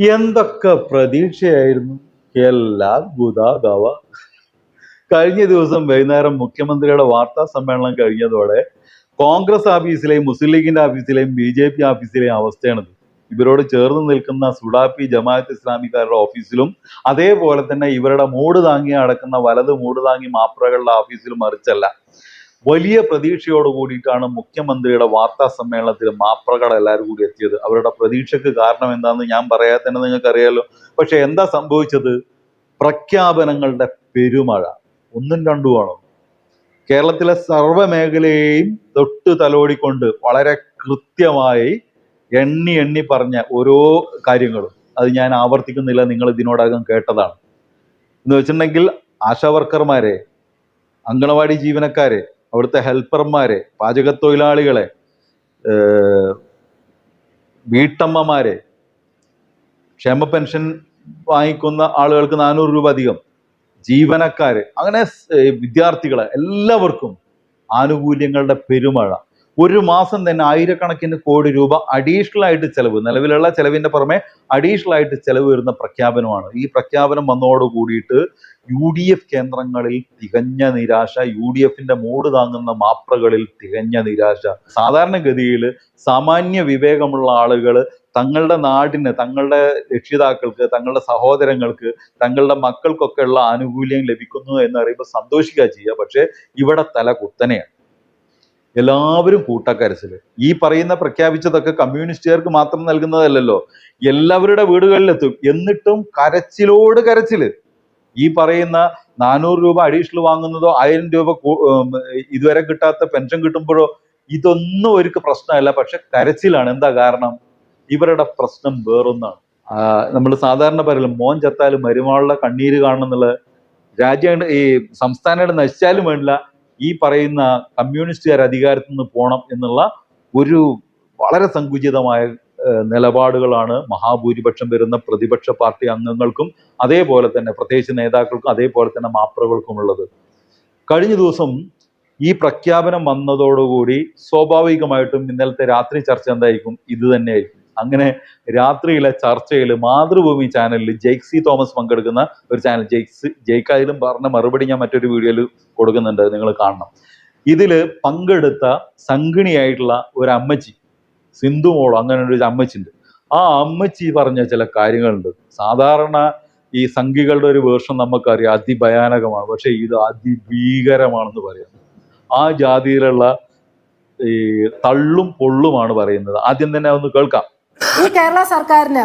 എന്തൊക്കെ പ്രതീക്ഷയായിരുന്നു. എല്ലാം ഗുദാഗവ. കഴിഞ്ഞ ദിവസം വൈകുന്നേരം മുഖ്യമന്ത്രിയുടെ വാർത്താ സമ്മേളനം കഴിഞ്ഞതോടെ കോൺഗ്രസ് ആഫീസിലെയും മുസ്ലിം ലീഗിന്റെ ആഫീസിലെയും BJP ആഫീസിലെയും അവസ്ഥയാണിത്. ഇവരോട് ചേർന്ന് നിൽക്കുന്ന സുഡാപ്പി ജമാഅത്ത് ഇസ്ലാമിക്കാരുടെ ഓഫീസിലും അതേപോലെ തന്നെ ഇവരുടെ മൂട് താങ്ങി അടക്കുന്ന വലത് മൂട് താങ്ങി മാപ്രകളുടെ ഓഫീസിലും മറിച്ചല്ല. വലിയ പ്രതീക്ഷയോട് കൂടിയിട്ടാണ് മുഖ്യമന്ത്രിയുടെ വാർത്താ സമ്മേളനത്തിൽ മാപ്രകൾ എല്ലാവരും കൂടി എത്തിയത്. അവരുടെ പ്രതീക്ഷയ്ക്ക് കാരണം എന്താണെന്ന് ഞാൻ പറയാതെ തന്നെ നിങ്ങൾക്ക് അറിയാലോ. പക്ഷെ എന്താ സംഭവിച്ചത്? പ്രഖ്യാപനങ്ങളുടെ പെരുമഴ. ഒന്നും രണ്ടുമാണോ? കേരളത്തിലെ സർവ്വ മേഖലയെയും തൊട്ട് തലോടിക്കൊണ്ട് വളരെ കൃത്യമായി എണ്ണി എണ്ണി പറഞ്ഞ ഓരോ കാര്യങ്ങളും അത് ഞാൻ ആവർത്തിക്കുന്നില്ല, നിങ്ങൾ ഇതിനോടകം കേട്ടതാണ്. എന്ന് വെച്ചിട്ടുണ്ടെങ്കിൽ ആശാവർക്കർമാരെ, അങ്കണവാടി ജീവനക്കാരെ, അവിടുത്തെ ഹെൽപ്പർമാരെ, പാചകത്തൊഴിലാളികളെ, വീട്ടമ്മമാരെ, ക്ഷേമ പെൻഷൻ വാങ്ങിക്കുന്ന ആളുകൾക്ക് 400 രൂപ അധികം, ജീവനക്കാര്, അങ്ങനെ വിദ്യാർത്ഥികളെ എല്ലാവർക്കും ആനുകൂല്യങ്ങളുടെ പെരുമഴ. ഒരു മാസം തന്നെ ആയിരക്കണക്കിന് കോടി രൂപ അഡീഷണൽ ആയിട്ട് ചെലവ്, നിലവിലുള്ള ചെലവിന്റെ പുറമെ അഡീഷണൽ ആയിട്ട് ചെലവ് വരുന്ന പ്രഖ്യാപനമാണ്. ഈ പ്രഖ്യാപനം വന്നതോട് കൂടിയിട്ട് UDF കേന്ദ്രങ്ങളിൽ തികഞ്ഞ നിരാശ, UDFന്റെ മൂട് താങ്ങുന്ന മാപ്രകളിൽ തികഞ്ഞ നിരാശ. സാധാരണഗതിയിൽ സാമാന്യ വിവേകമുള്ള ആളുകൾ തങ്ങളുടെ നാടിന്, തങ്ങളുടെ രക്ഷിതാക്കൾക്ക്, തങ്ങളുടെ സഹോദരങ്ങൾക്ക്, തങ്ങളുടെ മക്കൾക്കൊക്കെ ഉള്ള ആനുകൂല്യം ലഭിക്കുന്നു എന്നറിയുമ്പോൾ സന്തോഷിക്കുക ചെയ്യുക. പക്ഷെ ഇവിടെ തല കുത്തനെയാണ്. എല്ലാവരും കൂട്ടക്കരച്ചില്. ഈ പറയുന്ന പ്രഖ്യാപിച്ചതൊക്കെ കമ്മ്യൂണിസ്റ്റുകാർക്ക് മാത്രം നൽകുന്നതല്ലല്ലോ, എല്ലാവരുടെ വീടുകളിലെത്തും. എന്നിട്ടും കരച്ചിലോട് കരച്ചില്. ഈ പറയുന്ന 400 രൂപ അഡീഷണൽ വാങ്ങുന്നതോ 1000 രൂപ ഇതുവരെ കിട്ടാത്ത പെൻഷൻ കിട്ടുമ്പോഴോ ഇതൊന്നും അവർക്ക് പ്രശ്നമല്ല. പക്ഷെ കരച്ചിലാണ്. എന്താ കാരണം? ഇവരുടെ പ്രശ്നം വേറൊന്നാണ്. നമ്മൾ സാധാരണ പറയലും മോൻ ചത്താലും മരുമകളുടെ കണ്ണീര് കാണണം എന്നുള്ള, രാജ്യം ഈ സംസ്ഥാനങ്ങൾ നശിച്ചാലും വേണ്ടില്ല ഈ പറയുന്ന കമ്മ്യൂണിസ്റ്റുകാർ അധികാരത്തിൽ നിന്ന് പോകണം എന്നുള്ള ഒരു വളരെ സങ്കുചിതമായ നിലപാടുകളാണ് മഹാഭൂരിപക്ഷം വരുന്ന പ്രതിപക്ഷ പാർട്ടി അംഗങ്ങൾക്കും അതേപോലെ തന്നെ പ്രത്യേകിച്ച് നേതാക്കൾക്കും അതേപോലെ തന്നെ മാപ്രകൾക്കും ഉള്ളത്. കഴിഞ്ഞ ദിവസം ഈ പ്രഖ്യാപനം വന്നതോടുകൂടി സ്വാഭാവികമായിട്ടും ഇന്നലത്തെ രാത്രി ചർച്ച എന്തായിരിക്കും? ഇത് തന്നെയായിരിക്കും. അങ്ങനെ രാത്രിയിലെ ചർച്ചയിൽ മാതൃഭൂമി ചാനലിൽ ജെയ്ക്സി തോമസ് പങ്കെടുക്കുന്ന ഒരു ചാനൽ, ജെയ്ക്കായാലും പറഞ്ഞ മറുപടി ഞാൻ മറ്റൊരു വീഡിയോയിൽ കൊടുക്കുന്നുണ്ട്, നിങ്ങൾ കാണണം. ഇതിൽ പങ്കെടുത്ത സംഗിണിയായിട്ടുള്ള ഒരു അമ്മച്ചി, സിന്ധുമോളോ അങ്ങനെ ഒരു അമ്മച്ചിണ്ട്. ആ അമ്മച്ചി പറഞ്ഞ ചില കാര്യങ്ങളുണ്ട്. സാധാരണ ഈ സംഘികളുടെ ഒരു വേർഷൻ നമുക്കറിയാം, അതിഭയാനകമാണ്. പക്ഷെ ഇത് അതിഭീകരമാണെന്ന് പറയാം. ആ ജാതിയിലുള്ള ഈ തള്ളും പൊള്ളുമാണ് പറയുന്നത്. ആദ്യം തന്നെ ഒന്ന് കേൾക്കാം. ഈ കേരള സർക്കാരിന്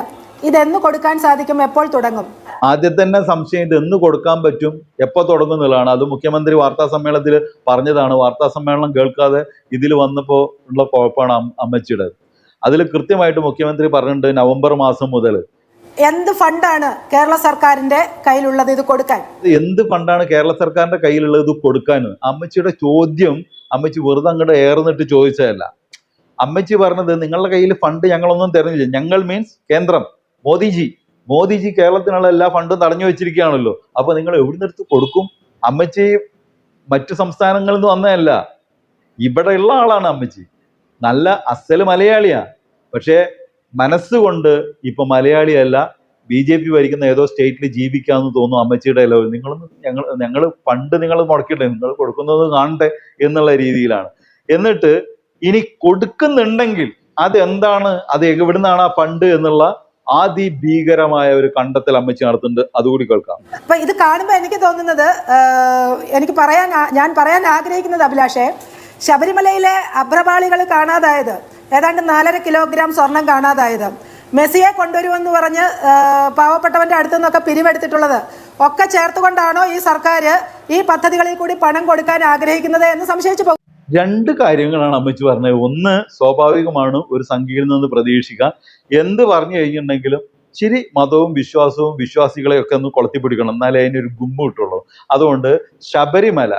ഇതെന്ന് കൊടുക്കാൻ സാധിക്കും? എപ്പോൾ തുടങ്ങും? ആദ്യം തന്നെ സംശയം, ഇത് എന്ന് കൊടുക്കാൻ പറ്റും, എപ്പോൾ തുടങ്ങും എന്നുള്ളതാണ്. അത് മുഖ്യമന്ത്രി വാർത്താ സമ്മേളനത്തിൽ പറഞ്ഞതാണ്. വാർത്താ സമ്മേളനം കേൾക്കാതെ ഇതിൽ വന്നപ്പോൾ ഉള്ള കുഴപ്പമാണ് അമ്മച്ചിയുടെ. അതിൽ കൃത്യമായിട്ട് മുഖ്യമന്ത്രി പറഞ്ഞിട്ടുണ്ട് നവംബർ മാസം മുതൽ. എന്ത് ഫണ്ടാണ് കേരള സർക്കാരിന്റെ കയ്യിലുള്ളത് ഇത് കൊടുക്കാൻ? എന്ത് ഫണ്ടാണ് കേരള സർക്കാരിന്റെ കയ്യിലുള്ളത് ഇത് കൊടുക്കാൻ? അമ്മച്ചിയുടെ ചോദ്യം അമ്മച്ചി വെറുതെ അങ്ങോട്ട് ഏർന്നിട്ട് ചോദിച്ചതല്ല. അമ്മച്ചി പറഞ്ഞത് നിങ്ങളുടെ കയ്യിൽ ഫണ്ട് ഞങ്ങളൊന്നും തരുന്നില്ല. ഞങ്ങൾ മീൻസ് കേന്ദ്രം, മോദിജി കേരളത്തിനുള്ള എല്ലാ ഫണ്ടും തടഞ്ഞു വെച്ചിരിക്കുകയാണല്ലോ. അപ്പൊ നിങ്ങൾ എവിടുന്നെടുത്ത് കൊടുക്കും? അമ്മച്ചി മറ്റു സംസ്ഥാനങ്ങളിൽ നിന്ന് വന്നതല്ല, ഇവിടെയുള്ള ആളാണ് അമ്മച്ചി. നല്ല അസല് മലയാളിയാ. പക്ഷെ മനസ്സുകൊണ്ട് ഇപ്പൊ മലയാളിയല്ല, BJP ഭരിക്കുന്ന ഏതോ സ്റ്റേറ്റിൽ ജീവിക്കാന്ന് തോന്നുന്നു അമ്മച്ചിയുടെ എല്ലാവരും. ഞങ്ങൾ ഫണ്ട് നിങ്ങൾ മുടക്കിട്ടെ, നിങ്ങൾ കൊടുക്കുന്നത് കാണട്ടെ എന്നുള്ള രീതിയിലാണ്. എന്നിട്ട് ഇനി കൊടുക്കുന്നുണ്ടെങ്കിൽ അതെന്താണ്, അത് എവിടുന്നാണ് ആ ഫണ്ട് എന്നുള്ള അതിഭീകരമായ ഒരു കണ്ടെത്തൽ അമ്മച്ചി നടത്തുന്നുണ്ട്. അതുകൂടി കേൾക്കാം. അപ്പൊ ഇത് കാണുമ്പോൾ എനിക്ക് തോന്നുന്നത്, ഞാൻ പറയാൻ ആഗ്രഹിക്കുന്നത് അഭിലാഷേ, ശബരിമലയിലെ അഭ്രപാളികൾ കാണാതായത്, ഏതാണ്ട് 4.5 കിലോഗ്രാം സ്വർണം കാണാതായത്, മെസ്സിയെ കൊണ്ടുവരുമെന്ന് പറഞ്ഞ് പാവപ്പെട്ടവന്റെ അടുത്തു നിന്നൊക്കെ പിരിവെടുത്തിട്ടുള്ളത് ഒക്കെ ചേർത്തുകൊണ്ടാണോ ഈ സർക്കാർ ഈ പദ്ധതികളിൽ കൂടി പണം കൊടുക്കാൻ ആഗ്രഹിക്കുന്നത് എന്ന് സംശയിച്ചു പോകും. രണ്ട് കാര്യങ്ങളാണ് അമ്മച്ചി പറഞ്ഞത്. ഒന്ന്, സ്വാഭാവികമാണ് ഒരു സംഘിയിൽ നിന്ന് പ്രതീക്ഷിക്കുക. എന്ത് പറഞ്ഞു കഴിഞ്ഞിട്ടുണ്ടെങ്കിലും ശരി, മതവും വിശ്വാസവും വിശ്വാസികളെയൊക്കെ ഒന്ന് കൊളത്തിപ്പിടിക്കണം, എന്നാലേ അതിനൊരു ഗുമ്മ കിട്ടുള്ളൂ. അതുകൊണ്ട് ശബരിമല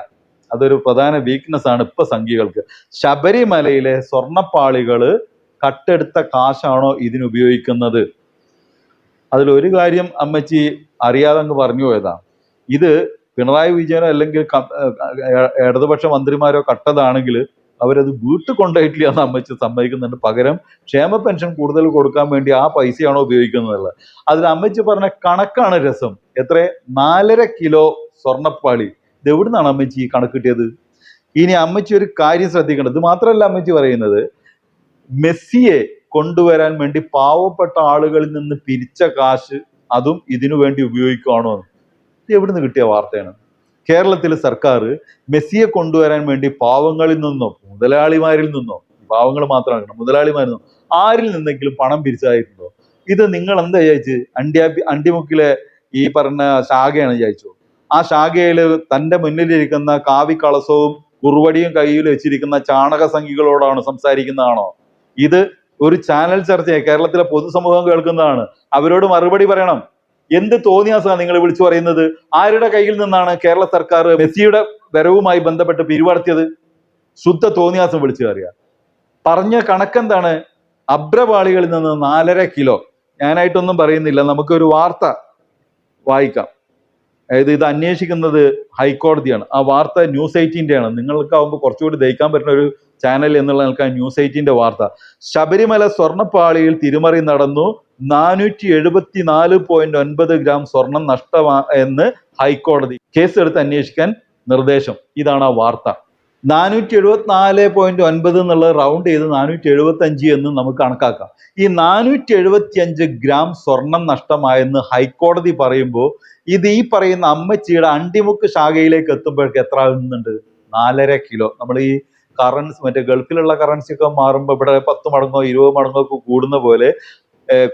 അതൊരു പ്രധാന വീക്ക്നെസ് ആണ് ഇപ്പൊ സംഘികൾക്ക്. ശബരിമലയിലെ സ്വർണപ്പാളികള് കട്ടെടുത്ത കാശാണോ ഇതിനുപയോഗിക്കുന്നത്? അതിലൊരു കാര്യം അമ്മച്ചി അറിയാതെ അങ്ങ് പറഞ്ഞു പോയതാ. ഇത് പിണറായി വിജയനോ അല്ലെങ്കിൽ ഇടതുപക്ഷ മന്ത്രിമാരോ കട്ടതാണെങ്കിൽ അവരത് വീട്ടിൽ കൊണ്ടുപോയിട്ടില്ല എന്ന് അമ്മച്ചി സമ്മതിക്കുന്നുണ്ട്. പകരം ക്ഷേമ പെൻഷൻ കൂടുതൽ കൊടുക്കാൻ വേണ്ടി ആ പൈസയാണോ ഉപയോഗിക്കുന്നത്. അതിൽ അമ്മച്ചി പറഞ്ഞ കണക്കാണ് രസം. എത്ര? 4.5 കിലോ സ്വർണ്ണപ്പാളി. ഇത് എവിടുന്നാണ് അമ്മച്ചി ഈ കണക്ക് കിട്ടിയത്? ഇനി അമ്മച്ചി ഒരു കാര്യം ശ്രദ്ധിക്കണം. ഇത് മാത്രമല്ല അമ്മച്ചി പറയുന്നത്, മെസ്സിയെ കൊണ്ടുവരാൻ വേണ്ടി പാവപ്പെട്ട ആളുകളിൽ നിന്ന് പിരിച്ച കാശ് അതും ഇതിനു വേണ്ടി ഉപയോഗിക്കുകയാണോ? ഇത് എവിടുന്ന് കിട്ടിയ വാർത്തയാണ്? കേരളത്തിലെ സർക്കാർ മെസ്സിയെ കൊണ്ടുവരാൻ വേണ്ടി പാവങ്ങളിൽ നിന്നോ മുതലാളിമാരിൽ നിന്നോ, പാവങ്ങൾ മാത്രമാണ് മുതലാളിമാരിൽ നിന്നോ ആരിൽ നിന്നെങ്കിലും പണം പിരിച്ചതായിട്ടുണ്ടോ? ഇത് നിങ്ങൾ എന്താ വിചാരിച്ച്? അണ്ടിമുക്കിലെ ഈ പറഞ്ഞ ശാഖയാണ് വിചാരിച്ചോ? ആ ശാഖയിൽ തന്റെ മുന്നിലിരിക്കുന്ന കാവിക്കളസവും കുറുവടിയും കയ്യിൽ വെച്ചിരിക്കുന്ന ചാണക സംഖ്യകളോടാണ് സംസാരിക്കുന്നതാണോ? ഇത് ഒരു ചാനൽ ചർച്ചയെ കേരളത്തിലെ പൊതുസമൂഹം കേൾക്കുന്നതാണ്. അവരോട് മറുപടി പറയണം. എന്ത് തോന്നിയാസാണ് നിങ്ങൾ വിളിച്ചു പറയുന്നത്? ആരുടെ കയ്യിൽ നിന്നാണ് കേരള സർക്കാർ മെസ്സിയുടെ വരവുമായി ബന്ധപ്പെട്ട് പിരിവടത്തിയത്? ശുദ്ധ തോന്നിയാസം വിളിച്ചു കയറിയ. പറഞ്ഞ കണക്കെന്താണ്? അഭ്രപാളികളിൽ നിന്ന് 4.5 കിലോ. ഞാനായിട്ടൊന്നും പറയുന്നില്ല, നമുക്കൊരു വാർത്ത വായിക്കാം. അതായത് ഇത് അന്വേഷിക്കുന്നത് ഹൈക്കോടതിയാണ്. ആ വാർത്ത ന്യൂസ് 18 ആണ്. നിങ്ങൾക്കാവുമ്പോൾ കുറച്ചുകൂടി ദഹിക്കാൻ പറ്റുന്ന ഒരു ചാനൽ എന്നുള്ള നിൽക്കാൻ ന്യൂസ് 18 വാർത്ത. ശബരിമല സ്വർണ്ണപ്പാളിയിൽ തിരിമറി നടന്നു, 474.9 ഗ്രാം സ്വർണം നഷ്ടമാ എന്ന് ഹൈക്കോടതി. കേസെടുത്ത് അന്വേഷിക്കാൻ നിർദ്ദേശം. ഇതാണ് ആ വാർത്ത. 474.9 എന്നുള്ളത് റൗണ്ട് ചെയ്ത് 475 എന്ന് നമുക്ക് കണക്കാക്കാം. ഈ 475 ഗ്രാം സ്വർണം നഷ്ടമായെന്ന് ഹൈക്കോടതി പറയുമ്പോൾ ഇത് ഈ പറയുന്ന അമ്മച്ചിയുടെ അണ്ടിമുക്ക് ശാഖയിലേക്ക് എത്തുമ്പോഴേക്ക് എത്ര ആകുന്നുണ്ട്? 4.5 കിലോ. നമ്മൾ ഈ കറൻസി, മറ്റേ ഗൾഫിലുള്ള കറൻസി ഒക്കെ മാറുമ്പോൾ ഇവിടെ 10 മടങ്ങോ 20 മടങ്ങോ ഒക്കെ കൂടുന്ന പോലെ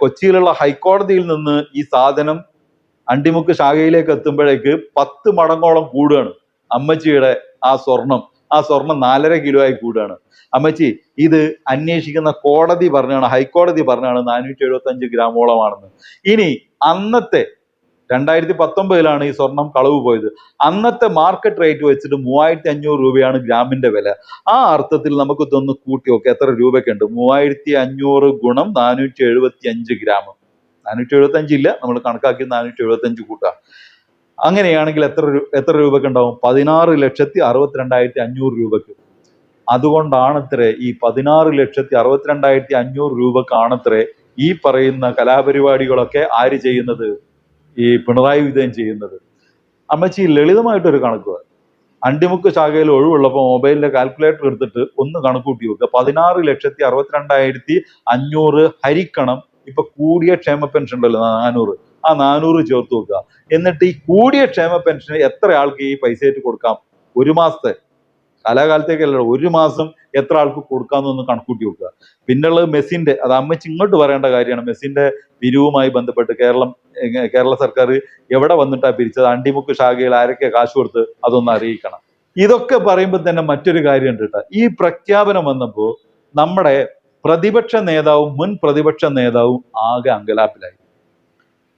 കൊച്ചിയിലുള്ള ഹൈക്കോടതിയിൽ നിന്ന് ഈ സാധനം അണ്ടിമുക്ക് ശാഖയിലേക്ക് എത്തുമ്പോഴേക്ക് 10 മടങ്ങോളം കൂടുകയാണ് അമ്മച്ചിയുടെ ആ സ്വർണം. ആ സ്വർണം 4.5 കിലോ ആയി കൂടുകയാണ്. അമ്മച്ചി ഇത് അന്വേഷിക്കുന്ന കോടതി പറഞ്ഞാണ്, ഹൈക്കോടതി പറഞ്ഞാണ് 475 ഗ്രാമോളമാണെന്ന്. ഇനി അന്നത്തെ 2019 ഈ സ്വർണം കളവ് പോയത്. അന്നത്തെ മാർക്കറ്റ് റേറ്റ് വെച്ചിട്ട് 3500 രൂപയാണ് ഗ്രാമിന്റെ വില. ആ അർത്ഥത്തിൽ നമുക്ക് ഇതൊന്ന് കൂട്ടി നോക്കാം, എത്ര രൂപയ്ക്ക് ഉണ്ട്? 3500 ഗുണം 475 ഗ്രാം. 475 ഇല്ല, നമ്മൾ കണക്കാക്കി 475 കൂട്ടാം. അങ്ങനെയാണെങ്കിൽ എത്ര രൂപയ്ക്ക് ഉണ്ടാവും? 16,62,500 രൂപയ്ക്ക്. അതുകൊണ്ടാണത്രേ ഈ 16,62,500 രൂപക്കാണത്രേ ഈ പറയുന്ന കലാപരിപാടികളൊക്കെ ആര് ചെയ്യുന്നത്? ഈ പിണറായി വിജയൻ ചെയ്യുന്നത്. അമ്മച്ചി ലളിതമായിട്ടൊരു കണക്ക്, അണ്ടിമുക്ക് ശാഖയിൽ ഒഴിവുള്ളപ്പോൾ മൊബൈലിലെ കാൽക്കുലേറ്റർ എടുത്തിട്ട് ഒന്ന് കണക്കൂട്ടി വെക്കുക. 16,62,500 ഹരിക്കണം ഇപ്പൊ കൂടിയ ക്ഷേമ പെൻഷൻ ഉണ്ടല്ലോ 400, ആ 400 ചേർത്ത് വെക്കുക. എന്നിട്ട് ഈ കൂടിയ ക്ഷേമ പെൻഷന് എത്ര ആൾക്ക് ഈ പൈസ ആയിട്ട് കൊടുക്കാം? ഒരു മാസത്തെ, കാലാകാലത്തേക്കല്ല, ഒരു മാസം എത്ര ആൾക്ക് കൊടുക്കാമെന്നൊന്ന് കണക്കൂട്ടി വെക്കുക. പിന്നുള്ളത് മെസ്സിന്റെ, അത് അമ്മച്ചി ഇങ്ങോട്ട് പറയേണ്ട കാര്യമാണ്. മെസ്സിന്റെ പിരിവുമായി ബന്ധപ്പെട്ട് കേരള സർക്കാർ എവിടെ വന്നിട്ടാണ് പിരിച്ചത്? അണ്ടിമുക്ക് ശാഖയിൽ ആരൊക്കെ കാശ് കൊടുത്ത് അതൊന്ന് അറിയിക്കണം. ഇതൊക്കെ പറയുമ്പോൾ തന്നെ മറ്റൊരു കാര്യമുണ്ട് കേട്ടോ. ഈ പ്രഖ്യാപനം വന്നപ്പോൾ നമ്മുടെ പ്രതിപക്ഷ നേതാവും മുൻ പ്രതിപക്ഷ നേതാവും ആകെ അങ്കലാപ്പിലായി.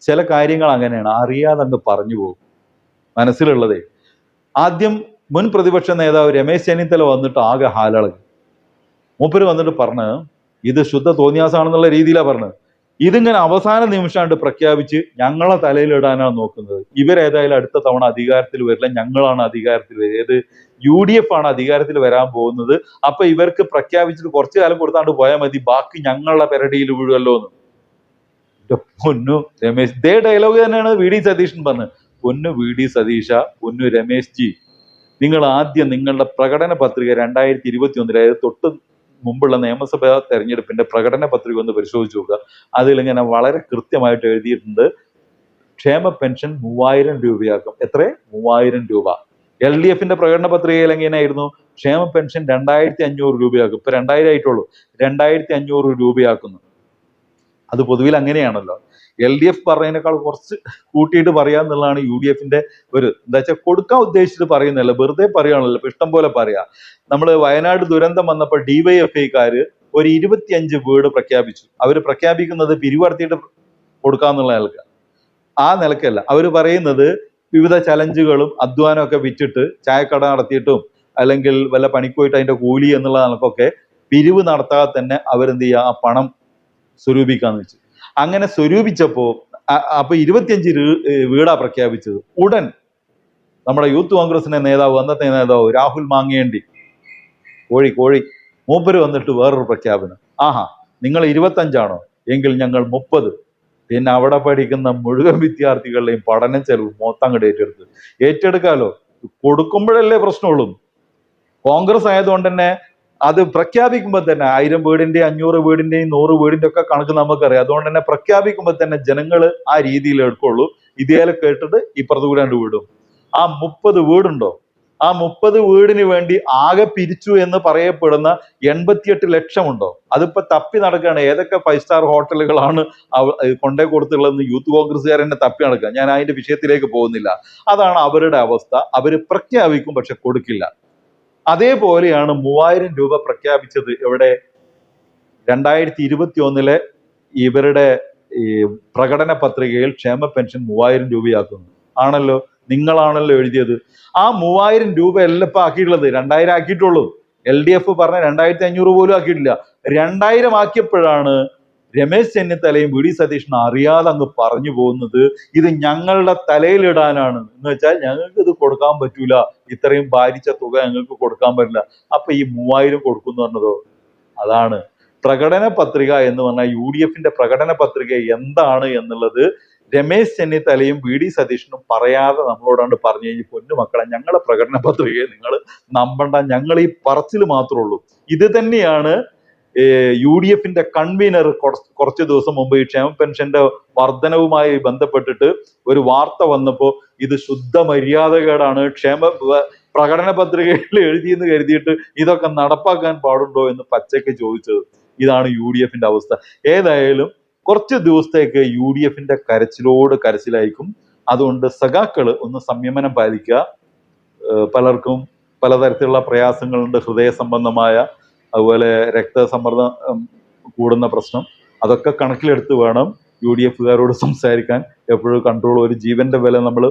ചില കാര്യങ്ങൾ അങ്ങനെയാണ്, അറിയാതെ അങ്ങ് പറഞ്ഞു പോകും മനസ്സിലുള്ളതേ. ആദ്യം മുൻ പ്രതിപക്ഷ നേതാവ് രമേശ് ചെന്നിത്തല വന്നിട്ട് ആകെ ഹാലളകി. മൂപ്പര് വന്നിട്ട് പറഞ്ഞ് ഇത് ശുദ്ധ തോന്നിയാസാണെന്നുള്ള രീതിയിലാണ് പറഞ്ഞത്. ഇതിങ്ങനെ അവസാന നിമിഷമായിട്ട് പ്രഖ്യാപിച്ച് ഞങ്ങളെ തലയിലിടാനാണ് നോക്കുന്നത്. ഇവരേതായാലും അടുത്ത തവണ അധികാരത്തിൽ വരില്ല, ഞങ്ങളാണ് അധികാരത്തിൽ വരിക. ഏത് UDF ആണ് അധികാരത്തിൽ വരാൻ പോകുന്നത്. അപ്പൊ ഇവർക്ക് പ്രഖ്യാപിച്ചിട്ട് കുറച്ചു കാലം കൊടുത്താണ്ട് പോയാൽ മതി, ബാക്കി ഞങ്ങളുടെ പെരടിയിൽ വീഴുമല്ലോ എന്ന്. പൊന്നു രമേശ്, ഇതേ ഡയലോഗ് തന്നെയാണ് VD സതീശൻ പറഞ്ഞത്. പൊന്നു VD സതീശ, പൊന്നു രമേശ് ജി, നിങ്ങൾ ആദ്യം നിങ്ങളുടെ പ്രകടന പത്രിക 2021, അതായത് തൊട്ട് മുമ്പുള്ള നിയമസഭാ തെരഞ്ഞെടുപ്പിന്റെ പ്രകടന പത്രിക ഒന്ന് പരിശോധിച്ച് നോക്കുക. അതിലിങ്ങനെ വളരെ കൃത്യമായിട്ട് എഴുതിയിട്ടുണ്ട്, ക്ഷേമ പെൻഷൻ 3000 രൂപയാക്കും. എത്ര? 3000 രൂപ. LDFന്റെ പ്രകടന പത്രികയിൽ എങ്ങനെയായിരുന്നു? ക്ഷേമ പെൻഷൻ 2500 രൂപയാക്കും. ഇപ്പൊ 2000 ആയിട്ടുള്ളൂ, 2500 രൂപയാക്കുന്നു. അത് പൊതുവിൽ അങ്ങനെയാണല്ലോ. LDF പറഞ്ഞതിനേക്കാൾ കുറച്ച് കൂട്ടിയിട്ട് പറയാന്നുള്ളതാണ് UDFന്റെ ഒരു, എന്താ വെച്ചാൽ കൊടുക്കാൻ ഉദ്ദേശിച്ചിട്ട് പറയുന്നതല്ല, വെറുതെ പറയുകയാണല്ലോ, ഇപ്പൊ ഇഷ്ടം പോലെ പറയാ. നമ്മൾ വയനാട് ദുരന്തം വന്നപ്പോൾ DYFIക്കാര് ഒരു 25 വീട് പ്രഖ്യാപിച്ചു. അവർ പ്രഖ്യാപിക്കുന്നത് പിരിവർത്തിയിട്ട് കൊടുക്കാന്നുള്ള നിലക്ക്, ആ നിലക്കല്ല. അവർ പറയുന്നത് വിവിധ ചലഞ്ചുകളും അധ്വാനവും ഒക്കെ വിറ്റിട്ട് ചായക്കട നടത്തിയിട്ടും അല്ലെങ്കിൽ വല്ല പണിക്ക് പോയിട്ട് അതിന്റെ കൂലി എന്നുള്ള നിലക്കൊക്കെ പിരിവ് നടത്താതെ തന്നെ അവരെന്ത് ചെയ്യുക, ആ പണം സ്വരൂപിക്കാന്ന് വെച്ചു. അങ്ങനെ സ്വരൂപിച്ചപ്പോ അപ്പൊ 25 വീടാ പ്രഖ്യാപിച്ചത്. ഉടൻ നമ്മുടെ യൂത്ത് കോൺഗ്രസിന്റെ നേതാവ്, അന്നത്തെ നേതാവ് രാഹുൽ മാങ്ങേണ്ടി കോഴി മൂപ്പര് വന്നിട്ട് വേറൊരു പ്രഖ്യാപനം. ആഹാ, നിങ്ങൾ 25 എങ്കിൽ ഞങ്ങൾ 30. പിന്നെ അവിടെ പഠിക്കുന്ന മുഴുവൻ വിദ്യാർത്ഥികളുടെയും പഠന ചെലവ് മൊത്തം അങ്ങോട്ട് ഏറ്റെടുക്കാലോ. കൊടുക്കുമ്പോഴല്ലേ പ്രശ്നമുള്ളൂ. കോൺഗ്രസ് ആയതുകൊണ്ട് തന്നെ അത് പ്രഖ്യാപിക്കുമ്പോൾ തന്നെ 1000 വീടിന്റെയും 500 വീടിന്റെയും 100 വീടിന്റെ ഒക്കെ കണക്ക് നമുക്കറിയാം. അതുകൊണ്ട് തന്നെ പ്രഖ്യാപിക്കുമ്പോൾ തന്നെ ജനങ്ങൾ ആ രീതിയിൽ എടുക്കുള്ളൂ. ഇതേലെ കേട്ടിട്ട് ഇപ്പുറത്ത് കൂടെ വിടും. ആ 30 വീടുണ്ടോ, ആ 30 വീടിന് വേണ്ടി ആകെ പിരിച്ചു എന്ന് പറയപ്പെടുന്ന 88 ലക്ഷമുണ്ടോ? അതിപ്പോ തപ്പി നടക്കുകയാണ്. ഏതൊക്കെ 5 സ്റ്റാർ ഹോട്ടലുകളാണ് കൊണ്ടേ കൊടുത്തുള്ളതെന്ന് യൂത്ത് കോൺഗ്രസ്സുകാർ തന്നെ തപ്പി നടക്കുക. ഞാൻ അതിന്റെ വിഷയത്തിലേക്ക് പോകുന്നില്ല. അതാണ് അവരുടെ അവസ്ഥ. അവര് പ്രഖ്യാപിക്കും, പക്ഷെ കൊടുക്കില്ല. അതേപോലെയാണ് 3000 രൂപ പ്രഖ്യാപിച്ചത്. എവിടെ? 2021 ഇവരുടെ ഈ പ്രകടന പത്രികയിൽ ക്ഷേമ പെൻഷൻ 3000 രൂപയാക്കുന്നു. ആണല്ലോ, നിങ്ങളാണല്ലോ എഴുതിയത്. ആ 3000 രൂപ അല്ല ഇപ്പൊ ആക്കിയിട്ടുള്ളത്, 2000 ആക്കിയിട്ടുള്ളൂ. LDF പറഞ്ഞ 2500 പോലും ആക്കിയിട്ടില്ല. 2000 ആക്കിയപ്പോഴാണ് രമേശ് ചെന്നിത്തലയും വി ഡി സതീശനും അറിയാതെ അങ്ങ് പറഞ്ഞു പോകുന്നത് ഇത് ഞങ്ങളുടെ തലയിലിടാനാണ്. എന്ന് വെച്ചാൽ ഞങ്ങൾക്ക് ഇത് കൊടുക്കാൻ പറ്റൂല, ഇത്രയും ഭാരിച്ച തുക ഞങ്ങൾക്ക് കൊടുക്കാൻ പറ്റില്ല. അപ്പൊ ഈ 3000 കൊടുക്കുന്നു പറഞ്ഞതോ, അതാണ് പ്രകടന പത്രിക എന്ന് പറഞ്ഞാൽ. UDFന്റെ പ്രകടന പത്രിക എന്താണ് എന്നുള്ളത് രമേശ് ചെന്നിത്തലയും വി ഡി സതീശനും പറയാതെ നമ്മളോടാണ്ട് പറഞ്ഞു കഴിഞ്ഞ്, പൊന്നു മക്കളെ, ഞങ്ങളെ പ്രകടന പത്രികയെ നിങ്ങൾ നമ്പണ്ട, ഞങ്ങൾ ഈ പറച്ചിൽ മാത്രമേ ഉള്ളൂ. ഇത് തന്നെയാണ് UDFന്റെ കൺവീനർ കുറച്ച് ദിവസം മുമ്പ് ഈ ക്ഷേമ പെൻഷന്റെ വർധനവുമായി ബന്ധപ്പെട്ടിട്ട് ഒരു വാർത്ത വന്നപ്പോ ഇത് ശുദ്ധ മര്യാദകേടാണ്, പ്രകടന പത്രികയിൽ എഴുതിയെന്ന് കരുതിയിട്ട് ഇതൊക്കെ നടപ്പാക്കാൻ പാടുണ്ടോ എന്ന് പച്ചയ്ക്ക് ചോദിച്ചത്. ഇതാണ് UDFന്റെ അവസ്ഥ. ഏതായാലും കുറച്ച് ദിവസത്തേക്ക് UDFന്റെ കരച്ചിലോട് കരച്ചിലായിരിക്കും. അതുകൊണ്ട് സഖാക്കള് ഒന്ന് സംയമനം പാലിക്കുക. പലർക്കും പലതരത്തിലുള്ള പ്രയാസങ്ങളുണ്ട്, ഹൃദയ സംബന്ധമായ, അതുപോലെ രക്തസമ്മർദ്ദം കൂടുന്ന പ്രശ്നം. അതൊക്കെ കണക്കിലെടുത്ത് വേണം UDFകാരോട് സംസാരിക്കാൻ. എപ്പോഴും കൺട്രോൾ, ഒരു ജീവന്റെ വില നമ്മൾ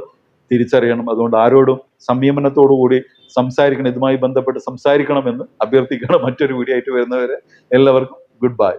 തിരിച്ചറിയണം. അതുകൊണ്ട് ആരോടും സംയമനത്തോടു കൂടി സംസാരിക്കണം, ഇതുമായി ബന്ധപ്പെട്ട് സംസാരിക്കണമെന്ന് അഭ്യർത്ഥിക്കണം. മറ്റൊരു വീഡിയോ ആയിട്ട് വരുന്നവരെ എല്ലാവർക്കും ഗുഡ് ബൈ.